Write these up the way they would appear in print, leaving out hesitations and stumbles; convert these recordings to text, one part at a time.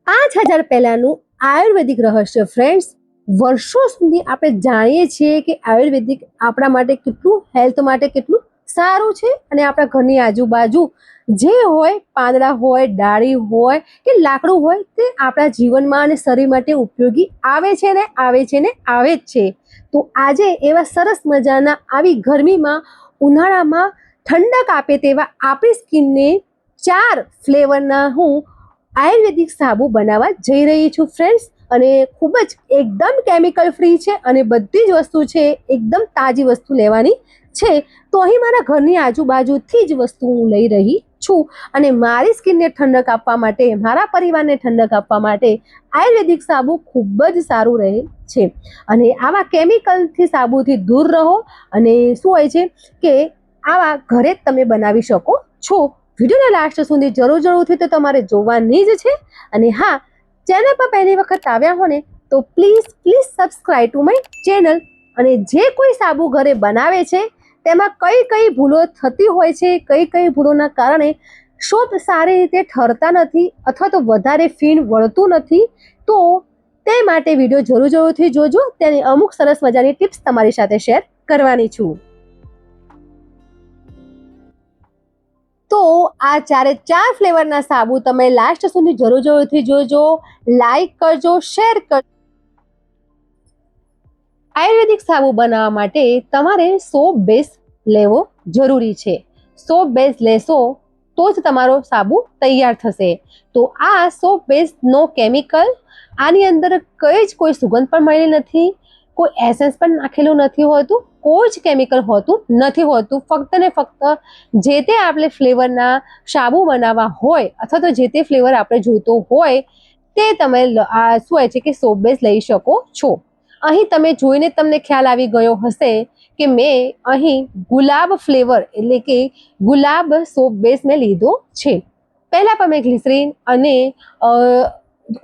5000 પહેલાનું આયુર્વેદિક રહસ્ય ફ્રેન્ડ્સ. વર્ષો સુધી આપણે જાણીએ છીએ કે આયુર્વેદિક આપણા માટે કેટલું હેલ્થ માટે કેટલું સારું છે, અને આપણા ઘરની આજુબાજુ જે હોય, પાંદડા હોય, ડાળી હોય કે લાકડું હોય, તે આપણા જીવનમાં અને શરીર માટે ઉપયોગી આવે છે ને આવે છે ને આવે જ છે. તો આજે એવા સરસ મજાના આવી ગરમીમાં, ઉનાળામાં ઠંડક આપે તેવા આપણી સ્કિનને 4 ફ્લેવરના હું આયુર્વેદિક સાબુ બનાવવા જઈ રહી છું ફ્રેન્ડ્સ. અને ખૂબ જ એકદમ કેમિકલ ફ્રી છે, અને બધી જ વસ્તુ છે એકદમ તાજી વસ્તુ લેવાની છે. તો અહીં મારા ઘરની આજુબાજુથી જ વસ્તુ હું લઈ રહી છું, અને મારી સ્કિનને ઠંડક આપવા માટે, મારા પરિવારને ઠંડક આપવા માટે આયુર્વેદિક સાબુ ખૂબ જ સારું રહે છે. અને આવા કેમિકલથી સાબુથી દૂર રહો, અને શું હોય છે કે આવા ઘરે જ તમે બનાવી શકો છો. વિડીયોના લાસ્ટ સુધી જરૂરથી તો તમારે જોવાની જ છે. અને હા, ચેનલ પર પહેલી વખત આવ્યા હો ને તો please subscribe to my channel. અને જે કોઈ સાબુ ઘરે બનાવે છે તેમાં કઈ ભૂલો થતી હોય છે, કઈ ભૂલોના કારણે સોપ સારી રીતે ઠરતા નથી, અથવા તો વધારે ફીણ વળતું નથી, તો તે માટે વિડીયો જરૂરથી જોજો. તેની અમુક સરસ મજાની ટિપ્સ તમારી સાથે શેર કરવાની છું. તો આ 4 ફ્લેવરના સાબુ તમે લાસ્ટ સુધી જરૂરથી જોજો, લાઈક કરજો, શેર કરજો. આયુર્વેદિક સાબુ બનાવવા માટે તમારે સોપ બેઝ લેવો જરૂરી છે. સોપ બેઝ લેશો તો જ તમારો સાબુ તૈયાર થશે. તો આ સોપ બેઝ નો કેમિકલ, આની અંદર કોઈ સુગંધ પણ મળેલી નથી, કોઈ એસેન્સ પણ નાખેલું નથી હોતું, કોઈ જ કેમિકલ હોતું નથી હોતું. ફક્ત ને ફક્ત જે તે આપણે ફ્લેવરના સાબુ બનાવવા હોય, અથવા તો જે તે ફ્લેવર આપણે જોઈતો હોય તે તમે શું હોય છે કે સોપ બેઝ લઈ શકો છો. અહીં તમે જોઈને તમને ખ્યાલ આવી ગયો હશે કે મેં અહીં ગુલાબ ફ્લેવર એટલે કે ગુલાબ સોપ બેઝ મેં લીધો છે. પહેલા પણ મેં ગ્લિસરીન અને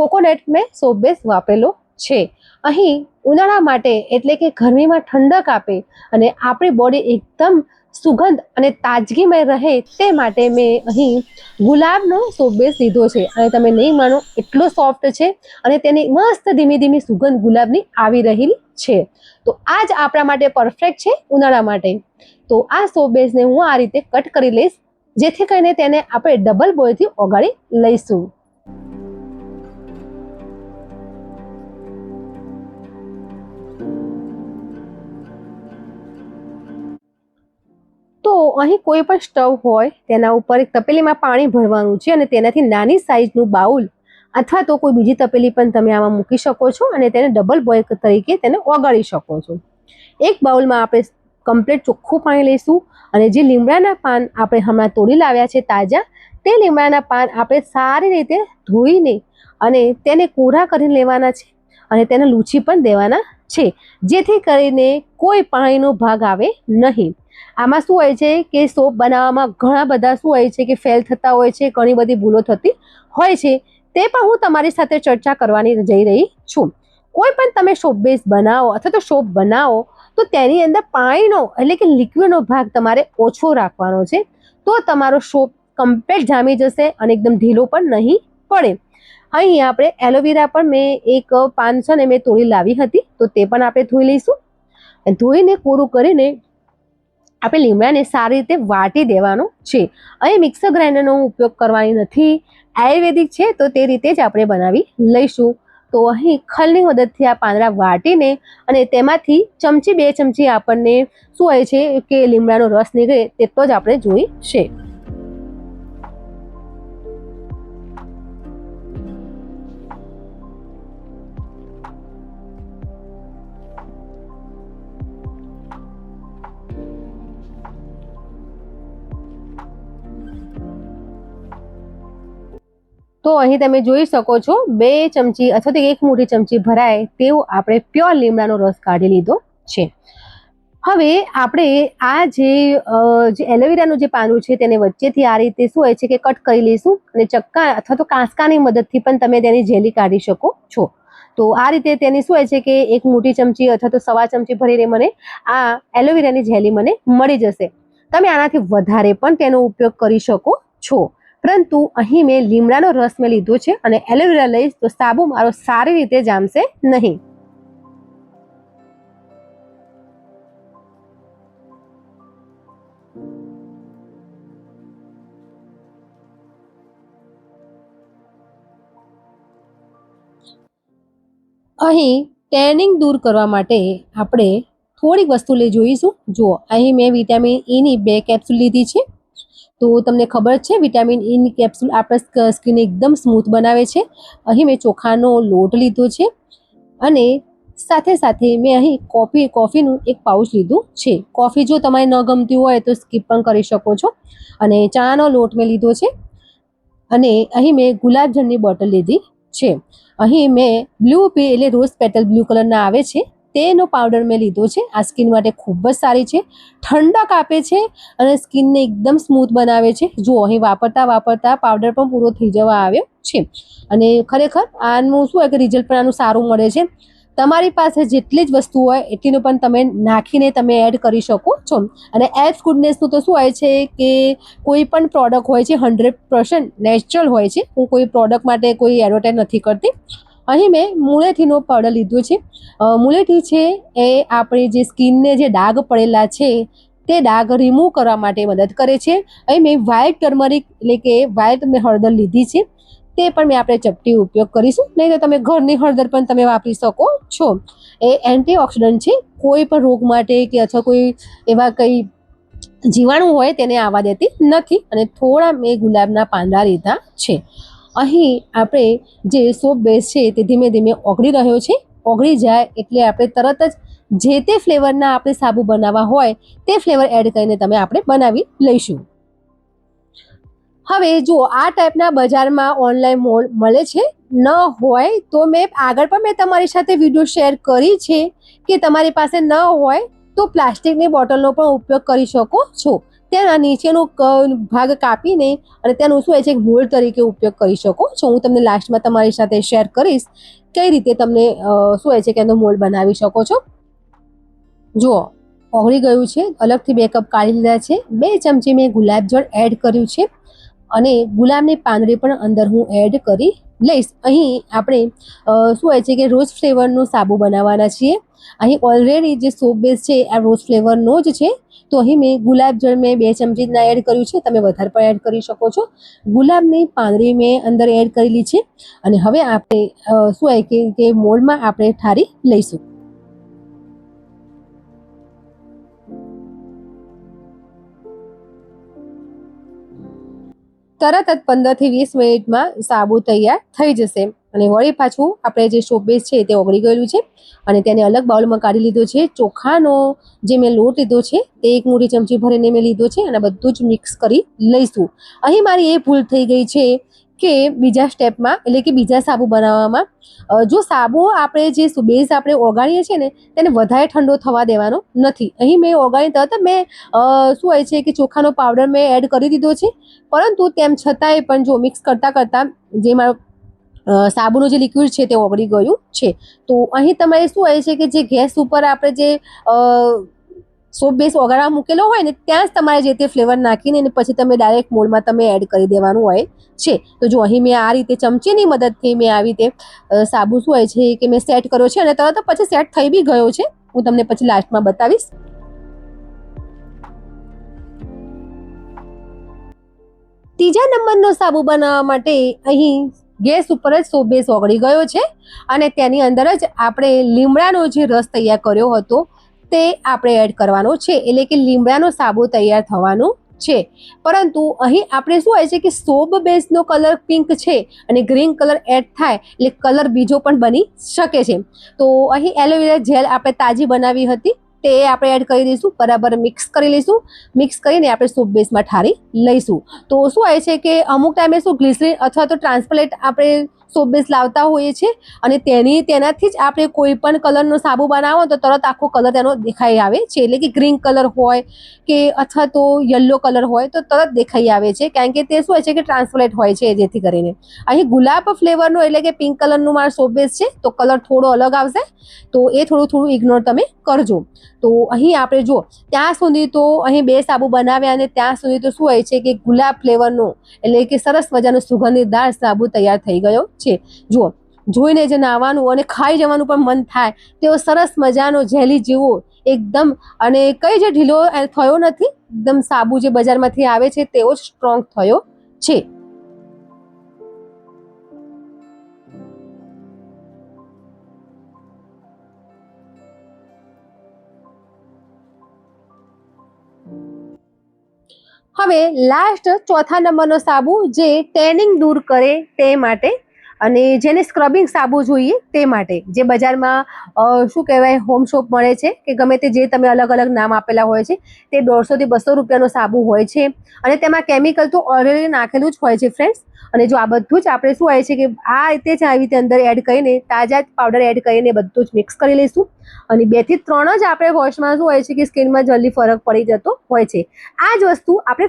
કોકોનટ મેં સોપ બેઝ વાપરેલો છે. અહીં ઉનાળા માટે એટલે કે ગરમીમાં ઠંડક આપે અને આપણી બોડી એકદમ સુગંધ અને તાજગીમય રહે તે માટે મેં અહીં ગુલાબનો સોપ બેઝ લીધો છે. અને તમે નહીં માનો એટલો સોફ્ટ છે, અને તેની મસ્ત ધીમી સુગંધ ગુલાબની આવી રહી છે. તો આ જ આપણા માટે પરફેક્ટ છે ઉનાળા માટે. તો આ સોપ બેઝને હું આ રીતે કટ કરી લઈશ, જેથી કરીને તેને આપણે ડબલ બોયથી ઓગાળી લઈશું. તો અહીં કોઈ પણ સ્ટવ હોય તેના ઉપર એક તપેલીમાં પાણી ભરવાનું છે, અને તેનાથી નાની સાઈઝનું બાઉલ અથવા તો કોઈ બીજી તપેલી પણ તમે આમાં મૂકી શકો છો, અને તેને ડબલ બોઇલ તરીકે તેને ઓગાળી શકો છો. એક બાઉલમાં આપણે કમ્પ્લીટ ચોખ્ખું પાણી લઈશું, અને જે લીમડાના પાન આપણે હમણાં તોડી લાવ્યા છે તાજા, તે લીમડાના પાન આપણે સારી રીતે ધોઈને અને તેને કોરા કરીને લેવાના છે, અને તેને લૂછી પણ દેવાના છે, જેથી કરીને કોઈ પાણીનો ભાગ આવે નહીં. આમાં શું હોય છે કે સોપ બનાવવામાં ઘણા બધા શું હોય છે કે ફેલ થતા હોય છે, ઘણી બધી ભૂલો થતી હોય છે. તે પણ હું તમારી સાથે ચર્ચા કરવાની જઈ રહી છું. કોઈ પણ તમે સોપ બેઝ બનાવો અથવા તો સોપ બનાવો તો તેની અંદર પાણીનો એટલે કે લિક્વિડનો ભાગ તમારે ઓછો રાખવાનો છે, તો તમારો સોપ કમ્પ્લીટ જામી જશે અને એકદમ ઢીલો પણ નહીં પડે. અહીં આપણે એલોવેરા પણ મેં એક 500 મેં તોડી લાવી હતી, તો તે પણ આપણે ધોઈ લઈશું. ધોઈને કોરું કરીને આપણે લીમડાને સારી રીતે વાટી દેવાનો છે. અહીં મિક્સર ગ્રાઇન્ડરનો ઉપયોગ કરવાની નથી, આયુર્વેદિક છે તો તે રીતે જ આપણે બનાવી લઈશું. તો અહીં ખલની મદદથી આ પાંદડા વાટીને અને તેમાંથી 2 ચમચી આપણને શું હોય છે કે લીમડાનો રસ નીકળે તેટલો જ આપણે જોઈશે. તો અહીં તમે જોઈ શકો છો 2 ચમચી અથવા તો 1 મોટી ચમચી ભરાય તેવો આપણે પ્યોર લીમડાનો રસ કાઢી લીધો છે. હવે આપણે આ જે એલોવેરાનું જે પાંદડું છે તેને વચ્ચેથી આ રીતે શું હોય છે કે કટ કરી લઈશું, અને ચક્કા અથવા તો કાંસકાની મદદથી પણ તમે તેની જેલી કાઢી શકો છો. તો આ રીતે તેની શું હોય છે કે 1 મોટી ચમચી અથવા તો 1.25 ચમચી ભરીને મને આ એલોવેરાની જેલી મને મળી જશે. તમે આનાથી વધારે પણ તેનો ઉપયોગ કરી શકો છો પરંતુ અહીં મેં લીમડાનો રસ મેં લીધો છે અને એલોવેરા લઈશ તો સાબુ મારો સારી રીતે જામશે નહીં. અહીં ટેનિંગ દૂર કરવા માટે આપણે થોડીક વસ્તુ જોઈશું. જુઓ, અહીં મેં વિટામિન ઈની 2 કેપ્સ્યુલ લીધી છે. તો તમને ખબર છે વિટામિન ઈની કેપ્સ્યુલ આપણા સ્કિન એકદમ સ્મૂથ બનાવે છે. અહીં મેં ચોખાનો લોટ લીધો છે અને સાથે સાથે મેં અહીં કોફીનું એક પાઉચ લીધું છે. કોફી જો તમારે ન ગમતી હોય તો સ્કીપ પણ કરી શકો છો. અને ચાનો લોટ મેં લીધો છે અને અહીં મેં ગુલાબજળની બોટલ લીધી છે. અહીં મેં બ્લુ પી એટલે રોઝ પેટલ બ્લુ કલરના આવે છે તેનો પાવડર મેં લીધો છે. આ સ્કિન માટે ખૂબ જ સારી છે, ઠંડક આપે છે અને સ્કિનને એકદમ સ્મૂથ બનાવે છે. જુઓ, અહીં વાપરતા પાવડર પણ પૂરો થઈ જવા આવ્યો છે અને ખરેખર આનું શું હોય કે રિઝલ્ટ પણ આનું સારું મળે છે. તમારી પાસે જેટલી જ વસ્તુ હોય એટલીનું પણ તમે નાખીને તમે એડ કરી શકો છો. અને એપ્સ ગુડનેસનું તો શું હોય છે કે કોઈ પણ પ્રોડક્ટ હોય છે 100% નેચરલ હોય છે. હું કોઈ પ્રોડક્ટ માટે કોઈ એડવર્ટાઇઝ નથી કરતી. અહીં મેં મુળેઠીનો પાવડર લીધો છે. મુળેઠી છે એ આપણી જે સ્કિનને જે ડાઘ પડેલા છે તે ડાઘ રિમૂવ કરવા માટે મદદ કરે છે. અહીં મેં વ્હાઇટ ટર્મરિક એટલે કે વ્હાઇટ મેં હળદર લીધી છે. તે પણ મેં આપણે ચપટી ઉપયોગ કરીશું, નહીં તો તમે ઘરની હળદર પણ તમે વાપરી શકો છો. એ એન્ટીઓક્સિડન્ટ છે, કોઈ પણ રોગ માટે કે અથવા કોઈ એવા કંઈ જીવાણુ હોય તેને આવવા દેતી નથી. અને થોડા મેં ગુલાબના પાંદડા લીધા છે. અહીં આપણે જે સોપ બેઝ છે તે ધીમે ધીમે ઓગળી રહ્યો છે. ઓગળી જાય એટલે આપણે તરત જ જે તે ફ્લેવરના આપણે સાબુ બનાવવા હોય તે ફ્લેવર એડ કરીને આપણે બનાવી લઈશું. હવે જુઓ, આ ટાઈપના બજારમાં ઓનલાઈન મળે છે. ન હોય તો મેં આગળ પણ મેં તમારી સાથે વિડીયો શેર કરી છે કે તમારી પાસે ન હોય તો પ્લાસ્ટિકની બોટલનો પણ ઉપયોગ કરી શકો છો. તેના નીચેનો ભાગ કાપીને અને તેનું શું હોય છે મોલ્ડ તરીકે ઉપયોગ કરી શકો છો. હું તમને લાસ્ટમાં તમારી સાથે શેર કરીશ કઈ રીતે તમને શું હોય છે કે એનો મોલ્ડ બનાવી શકો છો. જુઓ, ઓગળી ગયું છે. અલગથી 2 કપ કાઢી લીધા છે. 2 ચમચી મેં ગુલાબજળ એડ કર્યું છે અને ગુલાબની પાંદડી પણ અંદર હું એડ કરી લઈશ. અહીં આપણે શું હોય છે કે રોઝ ફ્લેવરનું સાબુ બનાવવાના છીએ. અહીં ઓલરેડી જે સોપ બેઝ છે આ રોઝ ફ્લેવરનો જ છે. તો અહીં મેં ગુલાબજળ મેં 2 ચમચીના એડ કર્યું છે. તમે વધારે પણ એડ કરી શકો છો. ગુલાબની પાંદડી મેં અંદર એડ કરેલી છે અને હવે આપણે શું હોય કે મોલ્ડમાં આપણે ઠારી લઈશું. તરત જ 15 થી 20 મિનિટમાં સાબુ તૈયાર થઈ જશે. અને વળી પાછું આપણે જે સોપ બેઝ છે તે ઓગળી ગયેલું છે અને તેને અલગ બાઉલમાં કાઢી લીધો છે. ચોખાનો જે મેં લોટ લીધો છે તે 1 મોટી ચમચી ભરીને મેં લીધો છે અને બધું જ મિક્સ કરી લઈશું. અહીં મારી એ ભૂલ થઈ ગઈ છે કે બીજા સ્ટેપમાં એટલે કે બીજા સાબુ બનાવવામાં જો સાબુ આપણે જે બેઝ આપણે ઓગાળીએ છીએ ને તેને વધારે ઠંડો થવા દેવાનો નથી. અહીં મેં ઓગાળી તરત મેં શું હોય છે કે ચોખાનો પાવડર મેં એડ કરી દીધો છે. પરંતુ તેમ છતાંય પણ જો મિક્સ કરતાં જે મારો સાબુનું જે લિક્વિડ છે તે ઓગળી ગયું છે. તો અહીં તમારે શું હોય છે કે જે ગેસ ઉપર આપણે જે સોપ બેઝ ઓગાળવા મૂકેલો હોય ને ત્યાં જ તમારે જે તે ફ્લેવર નાખીને અને પછી તમે ડાયરેક્ટ મોલ્ડમાં તમે એડ કરી દેવાનું હોય છે. તો જો અહીં મેં આ રીતે ચમચીની મદદથી મેં આવી રીતે સાબુ શું હોય છે કે મેં સેટ કર્યો છે અને તરત પછી સેટ થઈ બી ગયો છે. હું તમને પછી લાસ્ટમાં બતાવીશ. ત્રીજા નંબરનો સાબુ બનાવવા માટે અહીં ગેસ ઉપર જ સોપ બેઝ ઓગળી ગયો છે અને તેની અંદર જ આપણે લીમડાનો જે રસ તૈયાર કર્યો હતો તે આપણે એડ કરવાનો છે. એટલે કે લીમડાનો સાબુ તૈયાર થવાનો છે. પરંતુ અહીં આપણે શું હોય છે કે સોપ બેઝનો કલર પિંક છે અને ગ્રીન કલર એડ થાય એટલે કલર બીજો પણ બની શકે છે. તો અહીં એલોવેરા જેલ આપણે તાજી બનાવી હતી તે આપણે એડ કરી દઈશું. બરાબર મિક્સ કરી લઈશું. મિક્સ કરીને આપણે સોપ બેઝમાં ઠારી લઈશું. તો શું હોય છે કે અમુક ટાઈમે શું ગ્લિસરીન અથવા તો ટ્રાન્સપરેન્ટ આપણે સોપ બેઝ લાવતા હોઈએ છીએ અને તેનાથી જ આપણે કોઈ પણ કલરનો સાબુ બનાવો તો તરત આખો કલર તેનો દેખાઈ આવે છે, એટલે કે ગ્રીન કલર હોય કે અથવા તો યલો કલર હોય તો તરત દેખાઈ આવે છે, કારણ કે તે શું હોય છે કે ટ્રાન્સપરેન્ટ હોય છે, જેથી કરીને અહીં ગુલાબ ફ્લેવરનો એટલે કે પિંક કલરનું મારો સોપ બેઝ છે, તો કલર થોડો અલગ આવશે, તો એ થોડું ઇગ્નોર તમે કરજો. તો અહીં આપણે જો ત્યાં સુધી તો અહીં 2 સાબુ બનાવ્યા અને ત્યાં સુધી તો શું હોય છે કે ગુલાબ ફ્લેવરનો એટલે કે સરસ મજાનો સુગંધીદાર સાબુ તૈયાર થઈ ગયો છે. જુઓ, જોઈને જ નાહવાનું અને ખાઈ જવાનું પણ મન થાય તેવો સરસ મજાનો જેલી જેવો એકદમ, અને કઈ જે ઢીલો થયો નથી, એકદમ સાબુ જે બજારમાંથી આવે છે તેવો જ સ્ટ્રોંગ થયો છે. હવે લાસ્ટ ચોથા નંબરનો સાબુ જે ટેનિંગ દૂર કરે તે માટે અને જેને સ્ક્રબિંગ સાબુ જોઈએ તે માટે, જે બજારમાં શું કહેવાય હોમ સોપ મળે છે કે ગમે તે જે તમે અલગ અલગ નામ આપેલા હોય છે, તે 150 થી 200 રૂપિયાનો સાબુ હોય છે અને તેમાં કેમિકલ તો ઓલરેડી નાખેલું જ હોય છે ફ્રેન્ડ્સ. અને જો આ બધું જ આપણે શું હોય છે કે આ રીતે જ આવી રીતે અંદર એડ કરીને તાજા પાવડર એડ કરીને બધું જ મિક્સ કરી લઈશું અને 2 થી 3 જ આપણે વોશમાં શું હોય છે કે સ્કિનમાં જલ્દી ફરક પડી જતો હોય છે. આ જ વસ્તુ આપણે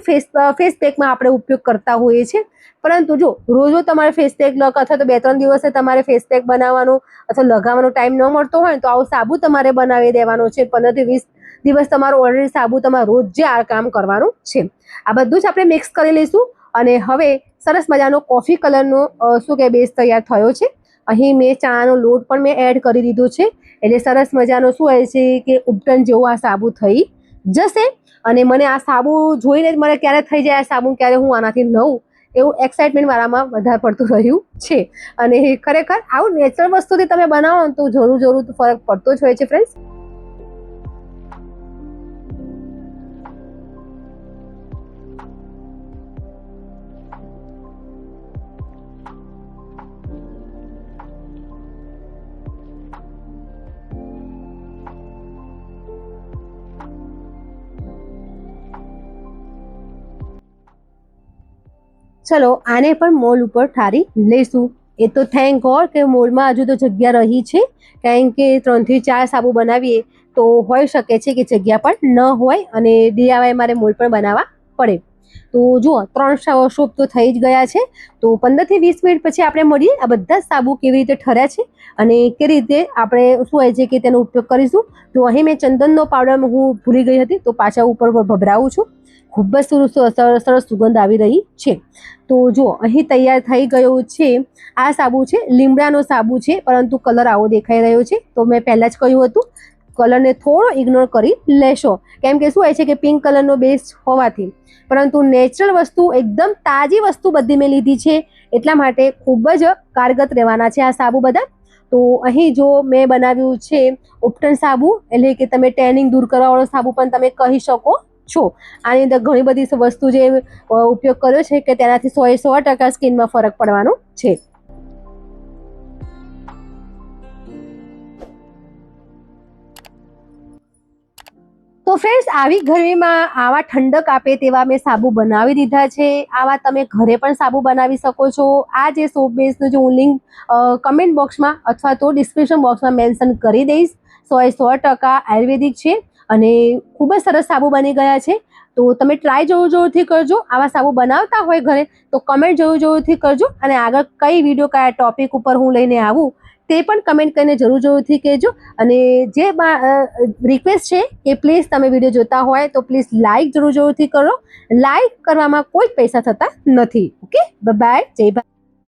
ફેસ પેકમાં આપણે ઉપયોગ કરતા હોઈએ છીએ, પરંતુ જો રોજ તમારે ફેસ પેક અથવા તો 2-3 દિવસે તમારે ફેસ પેક બનાવવાનો અથવા લગાવવાનો ટાઈમ ન મળતો હોય તો આવો સાબુ તમારે બનાવી દેવાનો છે. 15 થી 20 દિવસ તમારો ઓલરેડી સાબુ તમારે રોજ જે આ કામ કરવાનું છે. આ બધું જ આપણે મિક્સ કરી લઈશું અને હવે સરસ મજાનો કોફી કલરનો શું કે બેઝ તૈયાર થયો છે. અહીં મેં ચણાનો લોટ પણ મેં એડ કરી દીધો છે, એટલે સરસ મજાનો શું હોય છે કે ઉપટન જેવો આ સાબુ થઈ જશે. અને મને આ સાબુ જોઈને જ મને ક્યારે થઈ જાય આ સાબુ, ક્યારે હું આનાથી નવું, એવું એક્સાઇટમેન્ટ મારામાં વધારે પડતું રહ્યું છે. અને ખરેખર આવું નેચરલ વસ્તુથી તમે બનાવો તો જરૂર ફરક પડતો જ હોય છે ફ્રેન્ડ્સ. ચલો આને પણ મોલ ઉપર ઠારી લઈશું. એ તો થેન્ક ગોડ કે મોલમાં હજુ તો જગ્યા રહી છે, કારણ કે 3 થી 4 સાબુ બનાવીએ તો હોઈ શકે છે કે જગ્યા પણ ન હોય અને DIY મારે મોલ પણ બનાવવા પડે. તો જુઓ 3 શોપ તો થઈ જ ગયા છે. તો 15 થી 20 મિનિટ પછી આપણે મળીએ આ બધા સાબુ કેવી રીતે ઠર્યા છે અને કેવી રીતે આપણે શું હોય છે કે તેનો ઉપયોગ કરીશું. તો અહીં મેં ચંદનનો પાવડર હું ભૂલી ગઈ હતી, તો પાછા ઉપર ભભરાવું છું. ખૂબ જ સરસ સુગંધ આવી રહી છે. તો જો અહીં તૈયાર થઈ ગયો છે. આ સાબુ છે લીમડાનો સાબુ છે, પરંતુ કલર આવો દેખાઈ રહ્યો છે. તો મેં પહેલાં જ કહ્યું હતું કલરને થોડો ઇગ્નોર કરી લેશો, કેમ કે શું હોય છે કે પિંક કલરનો બેઝ હોવાથી, પરંતુ નેચરલ વસ્તુ એકદમ તાજી વસ્તુ બધી મેં લીધી છે, એટલા માટે ખૂબ જ કારગત રહેવાના છે આ સાબુ બધા. તો અહીં જો મેં બનાવ્યું છે ઉપટન સાબુ, એટલે કે તમે ટેનિંગ દૂર કરવાવાળો સાબુ પણ તમે કહી શકો છો. આની અંદર ઘણી બધી વસ્તુ જે ઉપયોગ કર્યો છે કે તેનાથી 100% સ્કિનમાં ફરક પડવાનો છે. તો ફ્રેન્ડ્સ આવી ગરમીમાં આવા ઠંડક આપે તેવા મેં સાબુ બનાવી દીધા છે. આવા તમે ઘરે પણ સાબુ બનાવી શકો છો. આ જે સોપ બેઝનું જે હું લિંક કમેન્ટ બોક્સમાં અથવા તો ડિસ્ક્રિપ્શન બોક્સમાં મેન્શન કરી દઈશ. 100% આયુર્વેદિક છે અને ખૂબ જ સરસ સાબુ બની ગયા છે. તો તમે ટ્રાય જરૂરથી કરજો. આવા સાબુ બનાવતા હોય ઘરે તો કમેન્ટ જરૂરથી કરજો અને આગળ કઈ વિડીયો કયા ટોપિક ઉપર હું લઈને આવું તે પણ કમેન્ટ કરીને જરૂરથી કહેજો. અને જે રિક્વેસ્ટ છે કે પ્લીઝ તમે વિડીયો જોતા હોય તો પ્લીઝ લાઈક જરૂરથી કરો. લાઈક કરવામાં કોઈ પૈસા થતા નથી. ઓકે, બાય, જય ભારત.